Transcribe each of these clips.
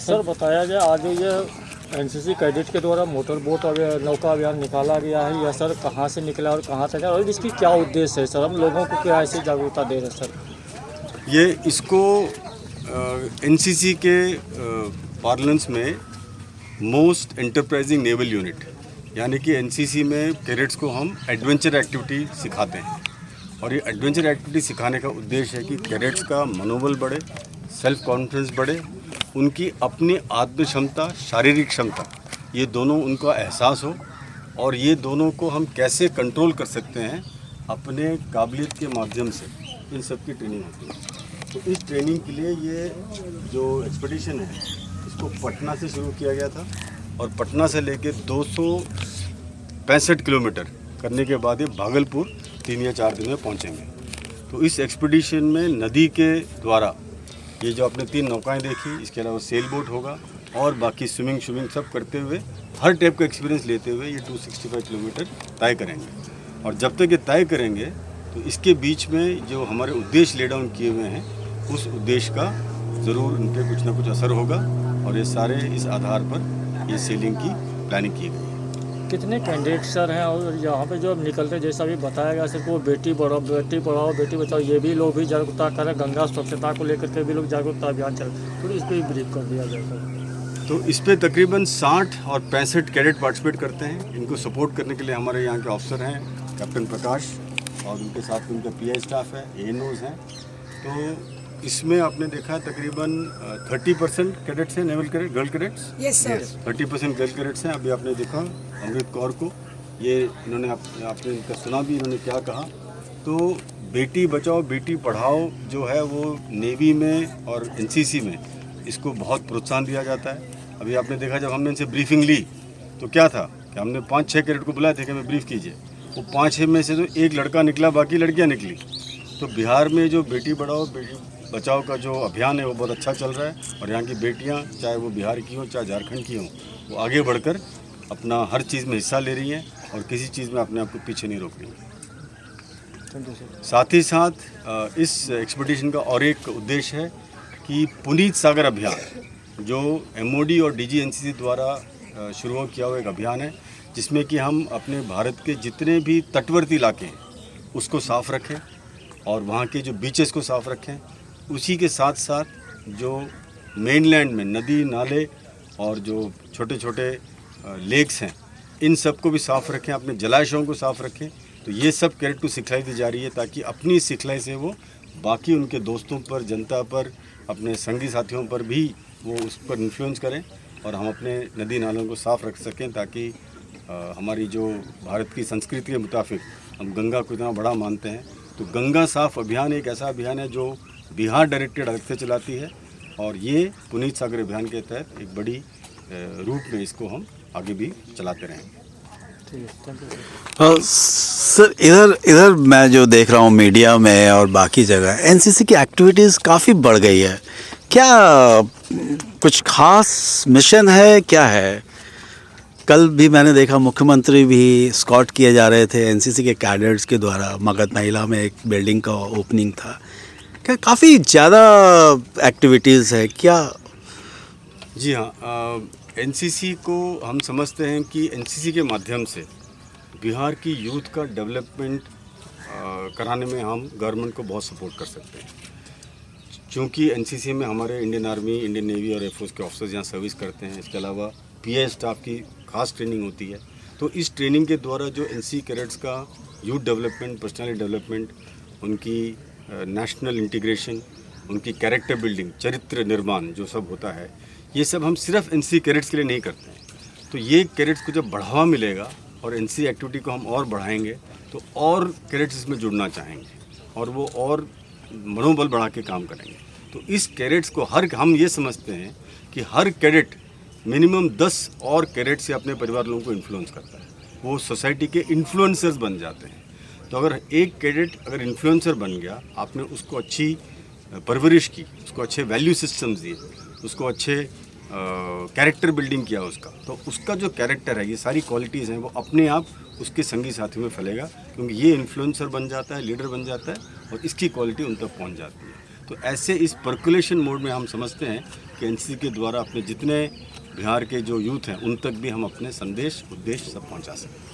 Sir बताया जाए आगे ये एनसीसी कैडेट के द्वारा मोटर बोट नौका अभियान निकाला गया है, यह सर कहाँ से निकला और कहाँ तक है और इसकी क्या उद्देश्य है सर? हम लोगों को क्या ऐसी जागरूकता दे रहे हैं सर? ये इसको एनसीसी के पार्लेंस में मोस्ट एंटरप्राइजिंग नेवल यूनिट, यानी कि एनसीसी में कैडेट्स को हम एडवेंचर एक्टिविटी सिखाते हैं। और ये एडवेंचर एक्टिविटी सिखाने का उद्देश्य है कि कैडेट्स का मनोबल बढ़े, सेल्फ कॉन्फिडेंस बढ़े, उनकी अपनी आत्म क्षमता, शारीरिक क्षमता, ये दोनों उनका एहसास हो और ये दोनों को हम कैसे कंट्रोल कर सकते हैं अपने काबिलियत के माध्यम से, इन सब की ट्रेनिंग होती है। तो इस ट्रेनिंग के लिए ये जो एक्सपीडिशन है इसको पटना से शुरू किया गया था और पटना से लेकर 265 किलोमीटर करने के बाद ये भागलपुर 3 या 4 दिन में पहुंचेंगे। तो इस एक्सपीडिशन में नदी के द्वारा ये जो आपने 3 नौकाएं देखी, इसके अलावा सेल बोट होगा और बाकी स्विमिंग सब करते हुए हर टाइप का एक्सपीरियंस लेते हुए ये 265 किलोमीटर तय करेंगे। और जब तक ये तय करेंगे तो इसके बीच में जो हमारे उद्देश्य ले डाउन किए हुए हैं उस उद्देश्य का ज़रूर उन पर कुछ ना कुछ असर होगा और ये सारे इस आधार पर ये सेलिंग की प्लानिंग की गई है। कितने कैंडिडेट सर हैं और यहाँ पे जो निकलते जैसा भी बताया गया सिर्फ वो बेटी पढ़ाओ बेटी बचाओ ये भी लोग भी जागरूकता करें, गंगा स्वच्छता को लेकर के भी लोग जागरूकता अभियान चल, थोड़ी इस पर ब्रीफ कर दिया जाए सर। तो इस पे तकरीबन 60 और 65 कैडेट पार्टिसिपेट करते हैं। इनको सपोर्ट करने के लिए हमारे यहाँ के ऑफिसर हैं कैप्टन प्रकाश और उनके साथ में उनका पीआई स्टाफ है, एएनओज हैं। तो इसमें आपने देखा तकरीबन 30% कैडेट्स हैं, naval cadet, girl cadets. Yes sir. 30% girl cadets हैं। अभी आपने देखा अमृत कौर को, ये इन्होंने आपने इनका सुना भी, इन्होंने क्या कहा। तो बेटी बचाओ बेटी पढ़ाओ जो है वो नेवी में और एनसीसी में इसको बहुत प्रोत्साहन दिया जाता है। अभी आपने देखा जब हमने इनसे ब्रीफिंग ली तो क्या था कि हमने 5-6 कैडेट को बुलाए थे कि हमें ब्रीफ कीजिए। वो 5-6 में से तो एक लड़का निकला, बाकी लड़कियाँ निकली। तो बिहार में जो बेटी बढ़ाओ बेटी बचाओ का जो अभियान है वो बहुत अच्छा चल रहा है और यहाँ की बेटियाँ चाहे वो बिहार की हों चाहे झारखंड की हों, वो आगे बढ़कर अपना हर चीज़ में हिस्सा ले रही हैं और किसी चीज़ में अपने आप को पीछे नहीं रोक रही हैं। साथ ही साथ इस एक्सपीडिशन का और एक उद्देश्य है कि पुनीत सागर अभियान जो एमओडी और डीजीएनसीसी द्वारा शुरू किया हुआ एक अभियान है, जिसमें कि हम अपने भारत के जितने भी तटवर्ती इलाके हैं उसको साफ़ रखें और वहाँ के जो बीचेस को साफ़ रखें। उसी के साथ साथ जो मेनलैंड में नदी नाले और जो छोटे छोटे लेक्स हैं इन सब को भी साफ़ रखें, अपने जलाशयों को साफ़ रखें। तो ये सब कैडेट को सिखलाई दी जा रही है ताकि अपनी सिखलाई से वो बाकी उनके दोस्तों पर, जनता पर, अपने संगी साथियों पर भी वो उस पर इन्फ्लुएंस करें और हम अपने नदी नालों को साफ़ रख सकें ताकि हमारी जो भारत की संस्कृति के मुताबिक हम गंगा को इतना बड़ा मानते हैं। तो गंगा साफ अभियान एक ऐसा अभियान है जो बिहार डायरेक्टेड अलग से चलाती है और ये पुनीत सागर अभियान के तहत एक बड़ी रूप में इसको हम आगे भी चलाते रहेंगे। सर इधर मैं जो देख रहा हूँ मीडिया में और बाकी जगह एनसीसी की एक्टिविटीज़ काफ़ी बढ़ गई है। क्या कुछ खास मिशन है, क्या है? कल भी मैंने देखा मुख्यमंत्री भी स्कॉट किए जा रहे थे एनसीसी के कैडेट्स के द्वारा। मगध महिला में एक बिल्डिंग का ओपनिंग था। क्या काफ़ी ज़्यादा एक्टिविटीज़ है क्या? जी हाँ, एनसीसी को हम समझते हैं कि एनसीसी के माध्यम से बिहार की यूथ का डेवलपमेंट कराने में हम गवर्नमेंट को बहुत सपोर्ट कर सकते हैं, क्योंकि एनसीसी में हमारे इंडियन आर्मी, इंडियन नेवी और एयरफोर्स के ऑफिसर्स यहाँ सर्विस करते हैं। इसके अलावा पीआई स्टाफ की खास ट्रेनिंग होती है। तो इस ट्रेनिंग के द्वारा जो एनसीसी कैडेट्स का यूथ डेवलपमेंट, पर्सनैलिटी डेवलपमेंट, उनकी नेशनल इंटीग्रेशन, उनकी कैरेक्टर बिल्डिंग, चरित्र निर्माण जो सब होता है, ये सब हम सिर्फ एनसीसी कैडेट्स के लिए नहीं करते हैं। तो ये कैडेट्स को जब बढ़ावा मिलेगा और एनसीसी एक्टिविटी को हम और बढ़ाएंगे तो और कैडेट्स इसमें जुड़ना चाहेंगे और वो और मनोबल बढ़ा के काम करेंगे। तो इस कैडेट्स को हम ये समझते हैं कि हर कैडेट मिनिमम 10 और कैडेट से अपने परिवार लोगों को इन्फ्लुएंस करता है। वो सोसाइटी के इन्फ्लुएंसर्स बन जाते हैं। तो अगर एक कैडेट अगर इन्फ्लुएंसर बन गया, आपने उसको अच्छी परवरिश की, उसको अच्छे वैल्यू सिस्टम्स दिए, उसको अच्छे कैरेक्टर बिल्डिंग किया उसका, तो उसका जो कैरेक्टर है, ये सारी क्वालिटीज़ हैं, वो अपने आप उसके संगी साथी में फैलेगा, क्योंकि ये इन्फ्लुएंसर बन जाता है, लीडर बन जाता है और इसकी क्वालिटी उन तक पहुंच जाती है। तो ऐसे इस पर्कुलेशन मोड में हम समझते हैं कि एनसीसी के द्वारा अपने जितने बिहार के जो यूथ हैं उन तक भी हम अपने संदेश उद्देश्य सब पहुंचा सकते हैं।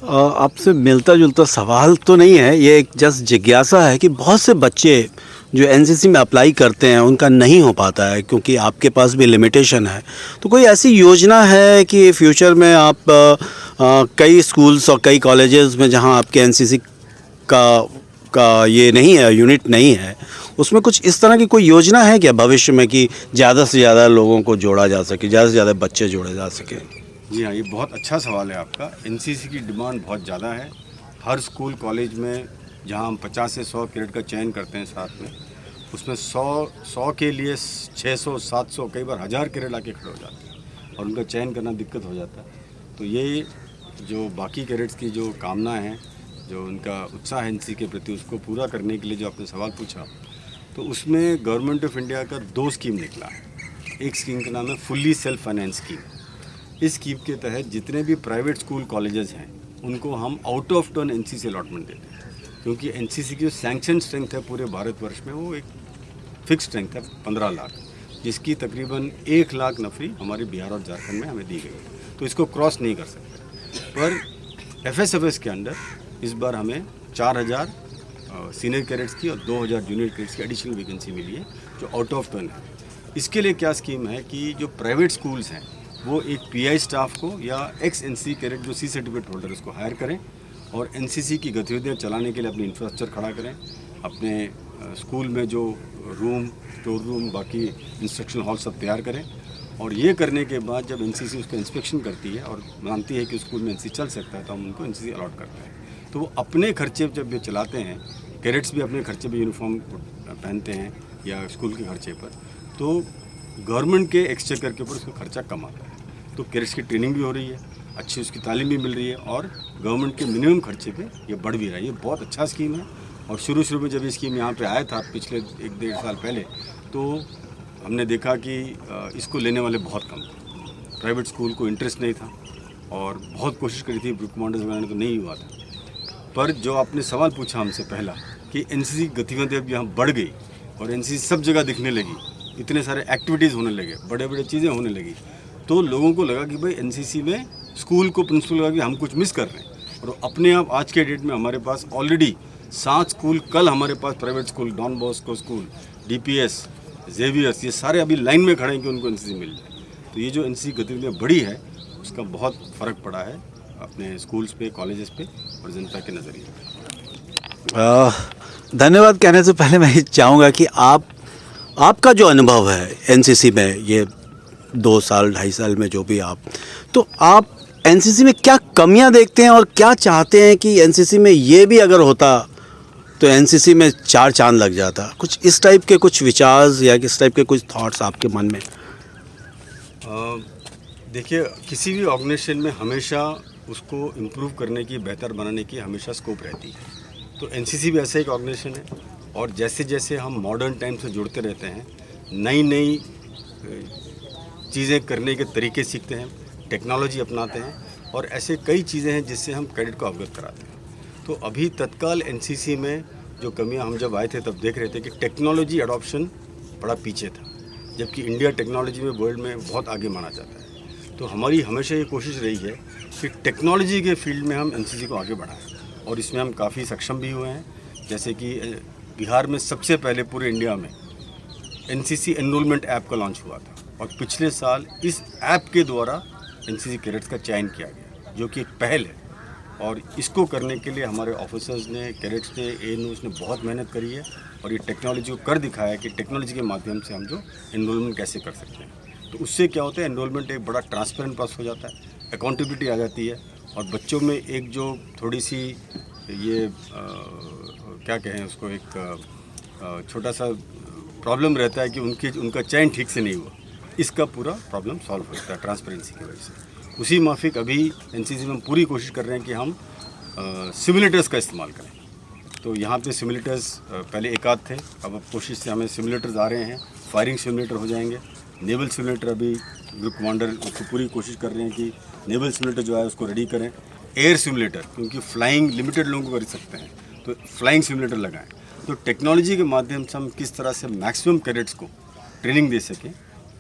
आपसे मिलता जुलता सवाल तो नहीं है, ये एक जस्ट जिज्ञासा है कि बहुत से बच्चे जो एनसीसी में अप्लाई करते हैं उनका नहीं हो पाता है क्योंकि आपके पास भी लिमिटेशन है। तो कोई ऐसी योजना है कि फ्यूचर में आप कई स्कूल्स और कई कॉलेजेस में जहां आपके एनसीसी का ये नहीं है, यूनिट नहीं है, उसमें कुछ इस तरह की कोई योजना है क्या भविष्य में कि ज़्यादा से ज़्यादा लोगों को जोड़ा जा सके, ज़्यादा से ज़्यादा बच्चे जोड़े जा सके? जी हाँ, ये बहुत अच्छा सवाल है आपका। एनसीसी की डिमांड बहुत ज़्यादा है। हर स्कूल कॉलेज में जहाँ हम 50 से 100 कैडेट का चयन करते हैं साथ में, उसमें 100 के लिए 600, 700, कई बार 1000 कैडेट आके खड़े हो जाते हैं और उनका चयन करना दिक्कत हो जाता है। तो ये जो बाकी कैडेट्स की जो कामना है, जो उनका उत्साह है एनसीसी के प्रति, उसको पूरा करने के लिए जो आपने सवाल पूछा, तो उसमें गवर्नमेंट ऑफ इंडिया का 2 स्कीम निकला है। एक स्कीम का नाम है फुल्ली सेल्फ फाइनेंस स्कीम। इस स्कीम के तहत जितने भी प्राइवेट स्कूल कॉलेजेस हैं उनको हम out of turn NCC allotment देते हैं, क्योंकि एनसीसी की जो सैंक्शन स्ट्रेंथ है पूरे भारतवर्ष में वो एक फिक्स स्ट्रेंथ है 15 लाख, जिसकी तकरीबन 1 लाख नफरी हमारे बिहार और झारखंड में हमें दी गई है, तो इसको क्रॉस नहीं कर सकते। पर एफएसएफएस के अंडर इस बार हमें 4000 सीनियर कैडेट्स की और 2000 जूनियर कैडेट्स की एडिशनल वैकेंसी मिली है जो आउट ऑफ टर्न है। इसके लिए क्या स्कीम है कि जो प्राइवेट स्कूल्स हैं वो एक पीआई स्टाफ को या एक्स एनसीसी कैडेट जो सी सर्टिफिकेट होल्डर उसको हायर करें और एनसीसी की गतिविधियां चलाने के लिए अपनी इंफ्रास्ट्रक्चर खड़ा करें, अपने स्कूल में जो रूम, स्टोर रूम, बाकी इंस्ट्रक्शन हॉल सब तैयार करें। और ये करने के बाद जब एनसीसी उसका इंस्पेक्शन करती है और मानती है कि स्कूल में एनसीसी चल सकता है तो हम उनको एनसीसी अलॉट करते हैं। तो वो अपने खर्चे जब ये चलाते हैं, कैडेट्स भी अपने खर्चे पे यूनिफॉर्म पहनते हैं या स्कूल के खर्चे पर, तो गवर्नमेंट के एक्सचेकर के ऊपर उसका खर्चा कम आता है। तो कैडेट्स की ट्रेनिंग भी हो रही है, अच्छी उसकी तालीम भी मिल रही है और गवर्नमेंट के मिनिमम खर्चे पे ये बढ़ भी रहा है। ये बहुत अच्छा स्कीम है। और शुरू में जब ये स्कीम यहाँ पे आया था पिछले 1-1.5 साल पहले, तो हमने देखा कि इसको लेने वाले बहुत कम थे। प्राइवेट स्कूल को इंटरेस्ट नहीं था और बहुत कोशिश करी थी ग्रुप कमांडर्स बनाने, तो नहीं हुआ था। पर जो आपने सवाल पूछा हमसे पहला कि एनसीसी गतिविधियाँ अब यहाँ बढ़ गई और एनसीसी सब जगह दिखने लगी, इतने सारे एक्टिविटीज़ होने लगे, बड़े बड़े चीज़ें होने लगी, तो लोगों को लगा कि भाई एनसीसी में स्कूल को प्रिंसिपल लगा कि हम कुछ मिस कर रहे हैं। और अपने आप आज के डेट में हमारे पास ऑलरेडी 7 स्कूल, कल हमारे पास private school, Don Bosco school, DPS, Xavier's, ये सारे अभी लाइन में खड़े हैं कि उनको एनसीसी मिल जाए। तो ये जो एनसीसी गतिविधियाँ बढ़ी है उसका बहुत फ़र्क पड़ा है अपने स्कूल्स पे, कॉलेजेस पे और जनता के नज़रिए पे। धन्यवाद कहने से पहले मैं चाहूँगा कि आपका जो अनुभव है एनसीसी में, ये 2 साल 2.5 साल में जो भी तो आप एनसीसी में क्या कमियां देखते हैं और क्या चाहते हैं कि एनसीसी में ये भी अगर होता तो एनसीसी में 4 चांद लग जाता? कुछ इस टाइप के कुछ विचार या इस टाइप के कुछ थॉट्स आपके मन में? देखिए, किसी भी ऑर्गेनाइजेशन में हमेशा उसको इम्प्रूव करने की, बेहतर बनाने की हमेशा स्कोप रहती है। तो एनसीसी भी ऐसा एक ऑर्गेनाइजेशन है और जैसे जैसे हम मॉडर्न टाइम से जुड़ते रहते हैं, नई नई चीज़ें करने के तरीके सीखते हैं, टेक्नोलॉजी अपनाते हैं और ऐसे कई चीज़ें हैं जिससे हम कैडेट को अवगत कराते हैं। तो अभी तत्काल एनसीसी में जो कमियां, हम जब आए थे तब देख रहे थे कि टेक्नोलॉजी अडॉप्शन बड़ा पीछे था, जबकि इंडिया टेक्नोलॉजी में वर्ल्ड में बहुत आगे माना जाता है। तो हमारी हमेशा ये कोशिश रही है कि टेक्नोलॉजी के फील्ड में हम एनसीसी को आगे बढ़ाएं और इसमें हम काफ़ी सक्षम भी हुए हैं। जैसे कि बिहार में सबसे पहले पूरे इंडिया में एनसीसी एनरोलमेंट ऐप का लॉन्च हुआ था और पिछले साल इस ऐप के द्वारा एनसीसी कैडेट्स का चयन किया गया, जो कि एक पहल है। और इसको करने के लिए हमारे ऑफिसर्स ने, कैडेट्स ने, एएनओस ने बहुत मेहनत करी है और ये टेक्नोलॉजी को कर दिखाया कि टेक्नोलॉजी के माध्यम से हम जो एनरोलमेंट कैसे कर सकते हैं। तो उससे क्या होता है, एनरोलमेंट एक बड़ा ट्रांसपेरेंट प्रोसेस हो जाता है, अकाउंटेबिलिटी आ जाती है और बच्चों में एक जो थोड़ी सी ये क्या कहें उसको, एक छोटा सा प्रॉब्लम रहता है कि उनका चयन ठीक से नहीं हुआ, इसका पूरा प्रॉब्लम सॉल्व होता है ट्रांसपेरेंसी की वजह से। उसी माफिक अभी एनसीसी में हम पूरी कोशिश कर रहे हैं कि हम सिमुलेटर्स का इस्तेमाल करें। तो यहाँ पे सिमुलेटर्स पहले एक आध थे, अब कोशिश से हमें सिमुलेटर्स आ रहे हैं, फायरिंग सिमुलेटर हो जाएंगे, नेवल सिमुलेटर अभी ग्रुप कमांडर उसको पूरी कोशिश कर रहे हैं कि नेवल सिमुलेटर जो है उसको रेडी करें। एयर सिमुलेटर, क्योंकि फ्लाइंग लिमिटेड लोगों को कर सकते हैं, तो फ्लाइंग सिमुलेटर लगाएं। तो टेक्नोलॉजी के माध्यम से हम किस तरह से मैक्सिमम कैडेट्स को ट्रेनिंग दे सकें,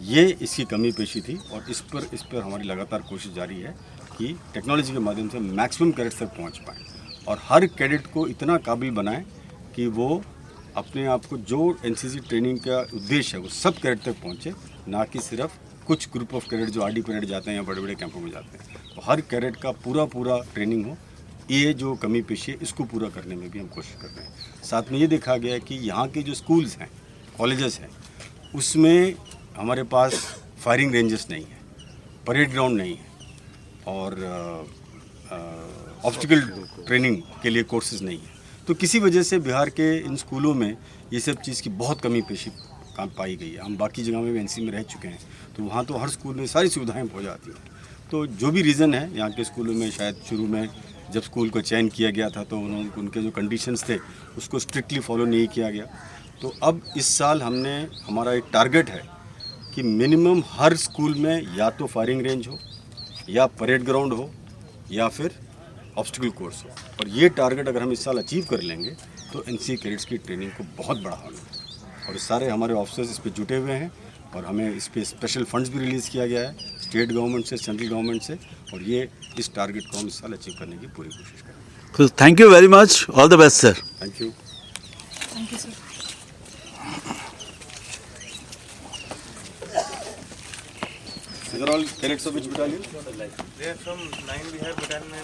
ये इसकी कमी पेशी थी। और इस पर हमारी लगातार कोशिश जारी है कि टेक्नोलॉजी के माध्यम से मैक्सिमम कैडेट्स तक पहुंच पाएँ और हर कैडेट को इतना काबिल बनाएं कि वो अपने आप को जो एनसीसी ट्रेनिंग का उद्देश्य है वो सब कैडेट तक पहुंचे, ना कि सिर्फ कुछ ग्रुप ऑफ कैडेट जो आरडी परेड जाते हैं या बड़े बड़े कैंपों में जाते हैं। तो हर कैडेट का पूरा ट्रेनिंग हो, ये जो कमी पेशी है इसको पूरा करने में भी हम कोशिश कर रहे हैं। साथ में ये देखा गया है कि यहाँ के जो स्कूल्स हैं, कॉलेजेस हैं, उसमें हमारे पास फायरिंग रेंजेस नहीं है, परेड ग्राउंड नहीं है और ऑब्स्टिकल ट्रेनिंग के लिए कोर्सेज नहीं है। तो किसी वजह से बिहार के इन स्कूलों में ये सब चीज़ की बहुत कमी पेशी पाई गई है। हम बाकी जगह में भी एनसीसी में रह चुके हैं, तो वहाँ तो हर स्कूल में सारी सुविधाएं हो जाती हैं। तो जो भी रीज़न है, यहाँ के स्कूलों में शायद शुरू में जब स्कूल को चयन किया गया था तो उनके जो कंडीशंस थे उसको स्ट्रिक्टली फॉलो नहीं किया गया। तो अब इस साल हमारा एक टारगेट है कि मिनिमम हर स्कूल में या तो फायरिंग रेंज हो या परेड ग्राउंड हो या फिर ऑब्स्टिकल कोर्स हो। और ये टारगेट अगर हम इस साल अचीव कर लेंगे तो एनसीसी कैडेट्स की ट्रेनिंग को बहुत बढ़ावा मिलेगा। और सारे हमारे ऑफिसर्स इस पर जुटे हुए हैं और हमें इस पर स्पेशल फंड्स भी रिलीज़ किया गया है स्टेट गवर्नमेंट से, सेंट्रल गवर्नमेंट से, और ये इस टारगेट को हम इस साल अचीव करने की पूरी कोशिश करेंगे। Thank you very much, all the best sir. Thank you. Thank you, sir. These are all cadets of which battalion? They are from 9 Bihar Battalion.